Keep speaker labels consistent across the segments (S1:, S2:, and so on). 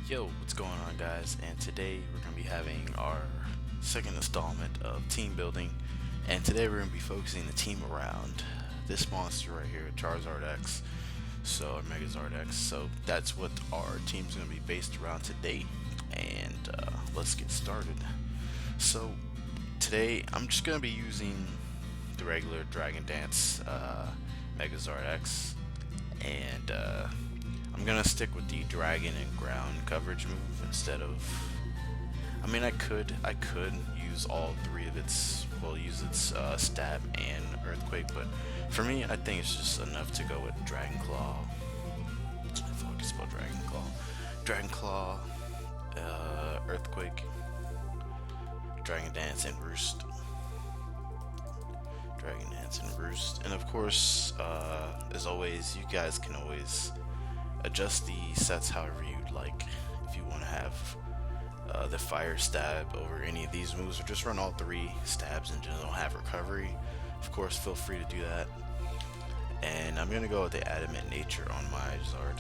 S1: Yo, what's going on, guys? And today we're going to be having our second installment of team building. And today we're going to be focusing the team around this monster right here, Charizard X. So, or Megazard X. So, that's what our team's going to be based around today. And let's get started. So, today I'm just going to be using the regular Dragon Dance Megazard X. And I'm gonna stick with the dragon and ground coverage move instead of. I mean, I could use all three of its. Well, use its stab and earthquake, but for me, I think it's just enough to go with Dragon Claw. If I could spell Dragon Claw, earthquake, Dragon Dance, and Roost. Dragon Dance and Roost, and of course, as always, you guys can always adjust the sets however you'd like. If you want to have the fire stab over any of these moves, or just run all three stabs and don't have recovery, of course, feel free to do that. And I'm gonna go with the adamant nature on my Zard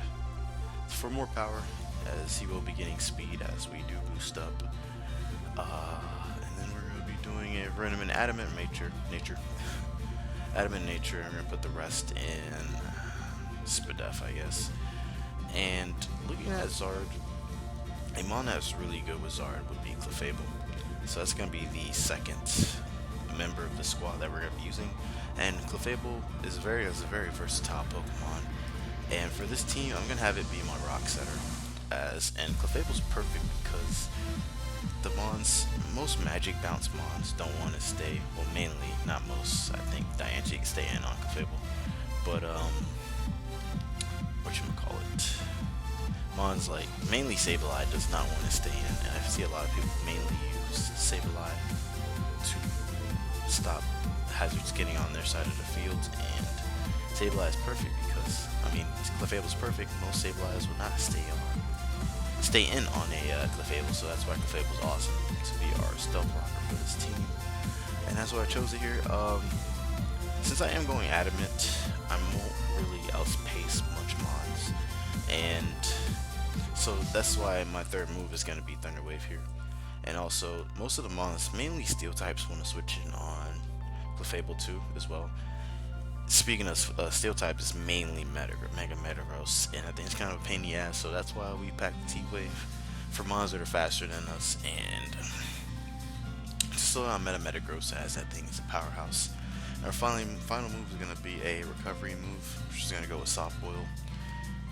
S1: for more power, as he will be getting speed as we do boost up. And then we're gonna be doing a random and adamant nature. Adamant nature. I'm gonna put the rest in Spadef, I guess. And looking at Zard, a mon that's really good with Zard would be Clefable. So that's going to be the second member of the squad that we're going to be using. And Clefable is a very versatile Pokemon. And for this team, I'm going to have it be my Rock Setter. And Clefable's perfect because most Magic Bounce mons don't want to stay. Well, mainly, not most. I think Diancie can stay in on Clefable. But, whatchamacallit, mons like mainly Sableye does not want to stay in, and I see a lot of people mainly use Sableye to stop hazards getting on their side of the field, and Sableye is perfect because, I mean, Clefable's perfect. Most Sableyes will not stay in on a Clefable, so that's why Clefable's awesome to be our stealth rocker for this team, and that's why I chose it here. Since I am going adamant, I won't really outpace much mons, and so that's why my third move is going to be Thunder Wave here. And also, most of the mons, mainly Steel types, want to switch in on Clefable too as well. Speaking of Steel types, it's mainly Mega Metagross, and I think it's kind of a pain in the ass, so that's why we pack the T-Wave for mons that are faster than us, and still not Metagross, as that thing is a powerhouse. Our final move is going to be a recovery move, which is going to go with Soft Boil.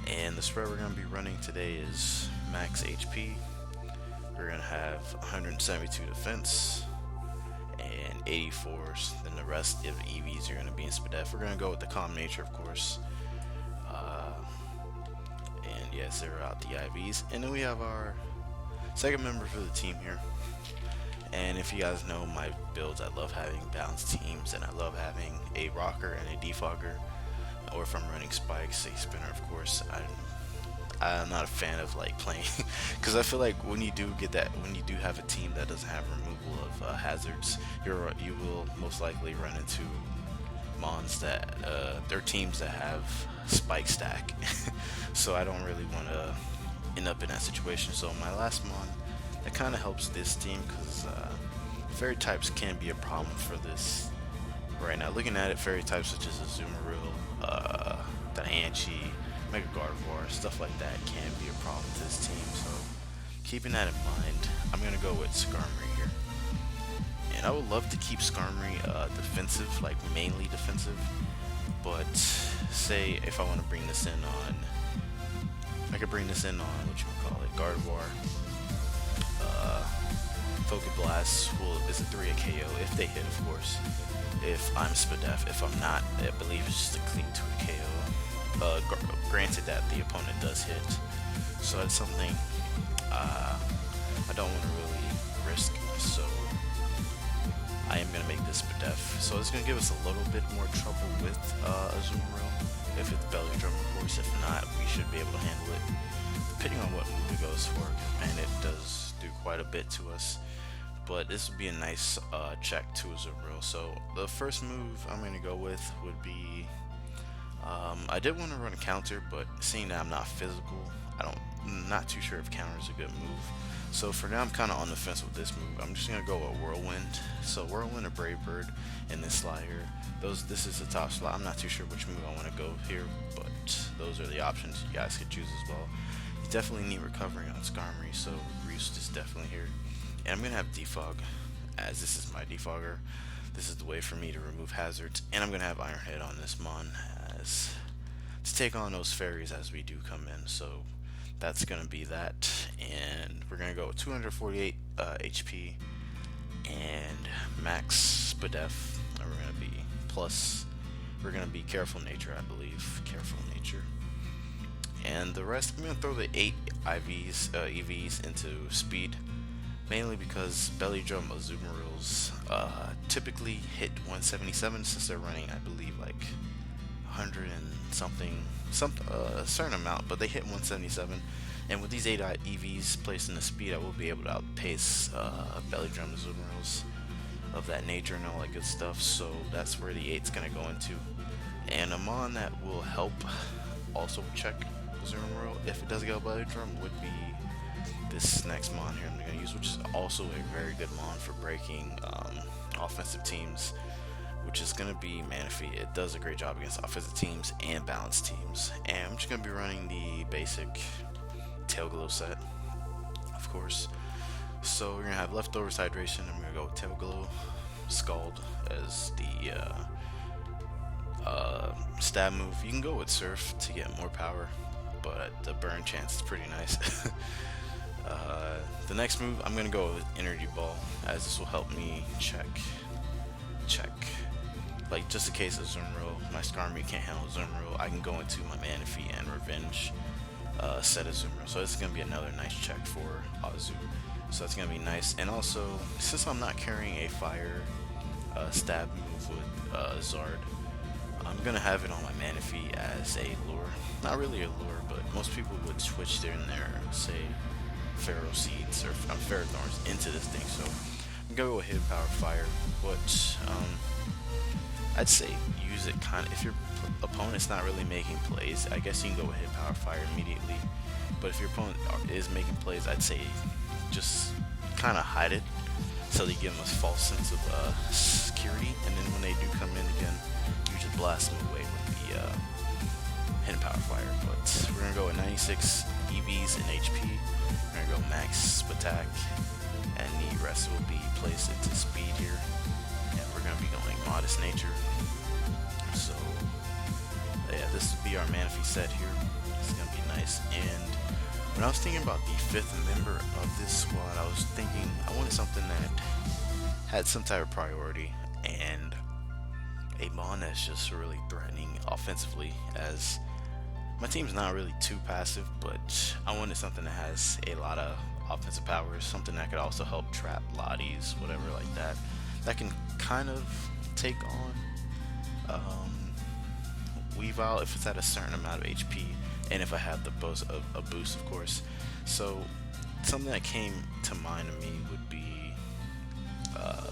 S1: And the spread we're going to be running today is max HP. We're going to have 172 defense and 84s. Then the rest of the EVs are going to be in Spadef. We're going to go with the Calm Nature, of course. And yeah, zero out the IVs. And then we have our second member for the team here. And if you guys know my builds, I love having balanced teams, and I love having a rocker and a defogger, or if I'm running spikes, a spinner, of course. I'm not a fan of like playing because I feel like when you do have a team that doesn't have removal of hazards, you will most likely run into mons that they're teams that have spike stack. So I don't really want to end up in that situation. So my last mon, that kind of helps this team because fairy types can be a problem for this right now. Looking at it, fairy types such as Azumarill, Diancie, Mega Gardevoir, stuff like that can be a problem to this team. So keeping that in mind, I'm going to go with Skarmory here. And I would love to keep Skarmory defensive, like mainly defensive. But say if I want to bring this in on, I could bring this in on, Gardevoir. Focus Blast is a 3 a KO if they hit, of course. If I'm Spadef, if I'm not, I believe it's just a clean 2 a KO. Granted that the opponent does hit, so that's something I don't want to really risk. So I am going to make this Spadef. So it's going to give us a little bit more trouble with Azumarill if it's Belly Drum, of course. If not, we should be able to handle it, depending on what move it goes for. And it does do quite a bit to us. But this would be a nice check to Azumarill. So the first move I'm going to go with would be I did want to run a counter, but seeing that I'm not physical, not too sure if counter is a good move. So for now, I'm kind of on the fence with this move. I'm just gonna go with Whirlwind. So Whirlwind or Brave Bird in this slot here. This is the top slot. I'm not too sure which move I want to go here, but those are the options you guys could choose as well. You definitely need recovering on Skarmory, so Roost is definitely here. And I'm gonna have Defog, as this is my defogger. This is the way for me to remove hazards, and I'm gonna have Iron Head on this Mon as to take on those fairies as we do come in. So that's gonna be that, and we're gonna go with 248 HP and max Spadef. We're gonna be plus. We're gonna be Careful Nature, I believe. Careful Nature, and the rest I'm gonna throw the 8 EVs into Speed, mainly because Belly Drum Azumarils typically hit 177 since they're running, I believe, like 100 and something, a certain amount, but they hit 177. And with these 8 EVs placed in the speed, I will be able to outpace Belly Drum Azumarils of that nature and all that good stuff. So that's where the 8's gonna go into. And a Mon that will help also check Azumaril if it does get a Belly Drum would be this next Mon here I'm going to use, which is also a very good Mon for breaking offensive teams, which is going to be Manaphy. It does a great job against offensive teams and balanced teams. And I'm just going to be running the basic Tail Glow set, of course. So we're going to have Leftovers Hydration. I'm going to go with Tail Glow, Scald as the stab move. You can go with Surf to get more power, but the burn chance is pretty nice. The next move, I'm going to go with Energy Ball, as this will help me check. Like, just in case of Azumarill, my Skarmory can't handle Azumarill, I can go into my Manaphy and Revenge set of Azumarill. So this is going to be another nice check for Azu. So that's going to be nice. And also, since I'm not carrying a fire stab move with Zard, I'm going to have it on my Manaphy as a lure. Not really a lure, but most people would switch there and there, say, Pharaoh Seeds or Ferrothorns into this thing. So I'm going to go with Hidden Power Fire, but I'd say use it kind of, if your opponent's not really making plays, I guess you can go with Hidden Power Fire immediately. But if your opponent is making plays, I'd say just kind of hide it so that you give them a false sense of security, and then when they do come in again, you just blast them away with the Hidden Power Fire. But we're going to go with 96 EVs and HP. We're going to go max attack, and the rest will be placed into speed here. And we're going to be going Modest Nature. So yeah, this will be our Manaphy set here. It's going to be nice. And when I was thinking about the 5th member of this squad, I was thinking I wanted something that had some type of priority and a Mon that's just really threatening offensively, as my team's not really too passive, but I wanted something that has a lot of offensive powers, something that could also help trap Lotties, whatever like that, that can kind of take on Weavile if it's at a certain amount of HP, and if I have the boost, a boost, of course. So something that came to mind to me would be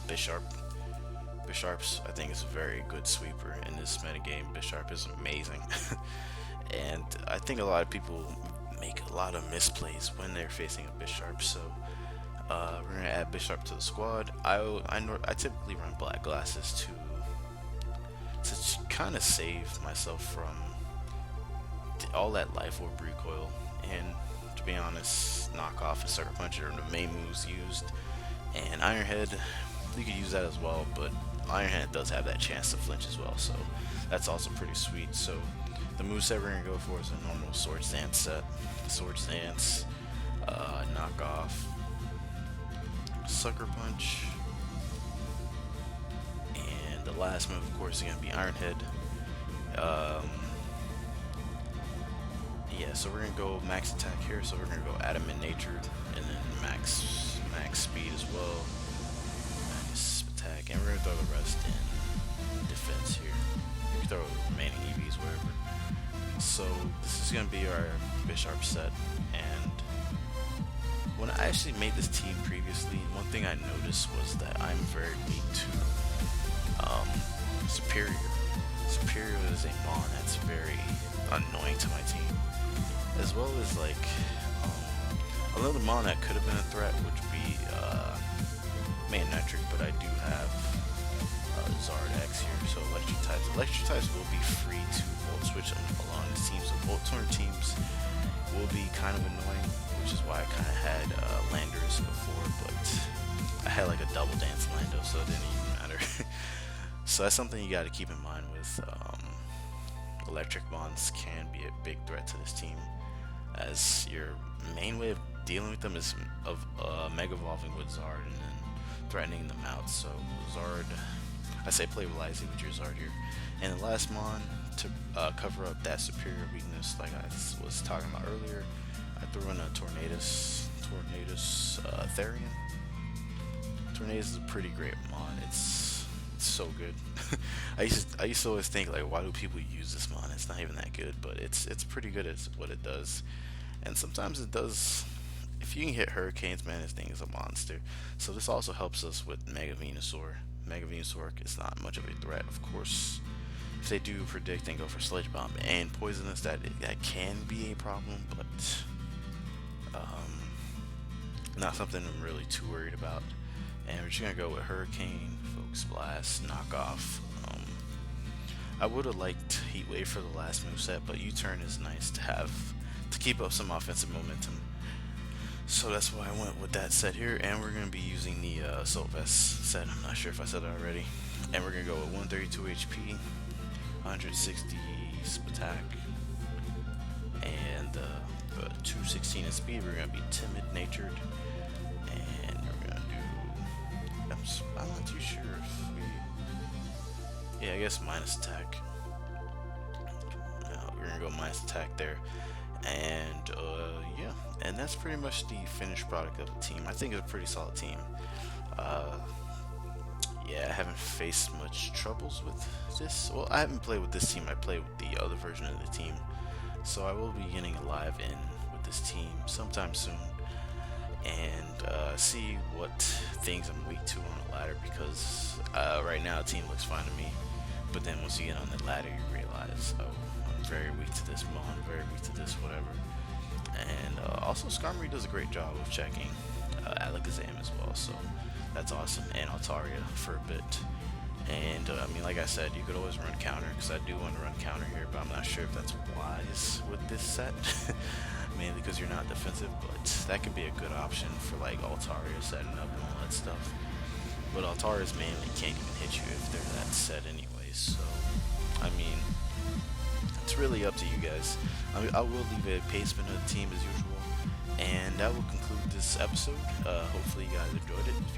S1: Bisharp. Bisharp's, I think, is a very good sweeper in this metagame. Bisharp is amazing. And I think a lot of people make a lot of misplays when they're facing a Bisharp, so we're going to add Bisharp to the squad. I typically run Black Glasses to kind of save myself from all that Life Orb recoil, and to be honest, knock off a Sucker Punch are the main moves used, and Iron Head, you could use that as well, but Iron Head does have that chance to flinch as well, so that's also pretty sweet. So the moveset we're going to go for is a normal Swords Dance set. Swords Dance, knock off, Sucker Punch, and the last move, of course, is going to be Iron Head. Yeah, so we're going to go max attack here, so we're going to go Adamant Natured, and then max speed as well, max attack, and we're going to throw the rest in defense here. You can throw the remaining EVs wherever. So this is going to be our Bisharp set, and when I actually made this team previously, one thing I noticed was that I'm very weak to Superior. Superior is a Mon that's very annoying to my team, as well as like Another mon that could have been a threat would be main nitric, but I do have Zard X here, so electric types. Electric types will be free to volt switch along the teams. So volt turn teams will be kind of annoying, which is why I kind of had Landers before, but I had like a double dance Lando, so it didn't even matter. So that's something you got to keep in mind with electric mons can be a big threat to this team, as your main way of dealing with them is of mega evolving with Zard and then threatening them out. So Zard, I say play Finalized with your Zard here. And the last mon to cover up that superior weakness, like I was talking about earlier, I threw in a Tornadus Therian. Tornadus is a pretty great mon. It's so good. I used to always think like, why do people use this mon? It's not even that good, but it's pretty good at what it does. And sometimes it does. If you can hit hurricanes, man, this thing is a monster. So this also helps us with Mega Venusaur. Mega Venusaur is not much of a threat, of course. If they do predict and go for Sledge Bomb and Poisonous, that can be a problem, but not something I'm really too worried about. And we're just gonna go with Hurricane, Focus Blast, Knockoff. I would have liked Heat Wave for the last moveset, but U-Turn is nice to have to keep up some offensive momentum. So that's why I went with that set here, and we're going to be using the Assault Vest set. I'm not sure if I said it already. And we're going to go with 132 HP, 160 attack, and 216 in speed. We're going to be timid natured, and we're going to do, I'm not too sure if we, yeah, I guess minus attack. We're going to go minus attack there. And yeah, and that's pretty much the finished product of the team. I think it's a pretty solid team. Yeah, I haven't faced much troubles with this. Well, I haven't played with this team. I played with the other version of the team, so I will be getting a live in with this team sometime soon, and see what things I'm weak to on the ladder, because right now the team looks fine to me, but then once you get on the ladder you realize, oh, I'm very weak to this mon, very weak to this whatever. And also Skarmory does a great job of checking Alakazam as well, so that's awesome. And Altaria for a bit. And I mean, like I said, you could always run counter, because I do want to run counter here, but I'm not sure if that's wise with this set. Mainly because you're not defensive, but that could be a good option for like Altaria setting up and all that stuff. But Altaria's mainly can't even hit you if they're that set anyways, so I mean, it's really up to you guys. I will leave a placement of the team as usual, and that will conclude this episode. Hopefully you guys enjoyed it. If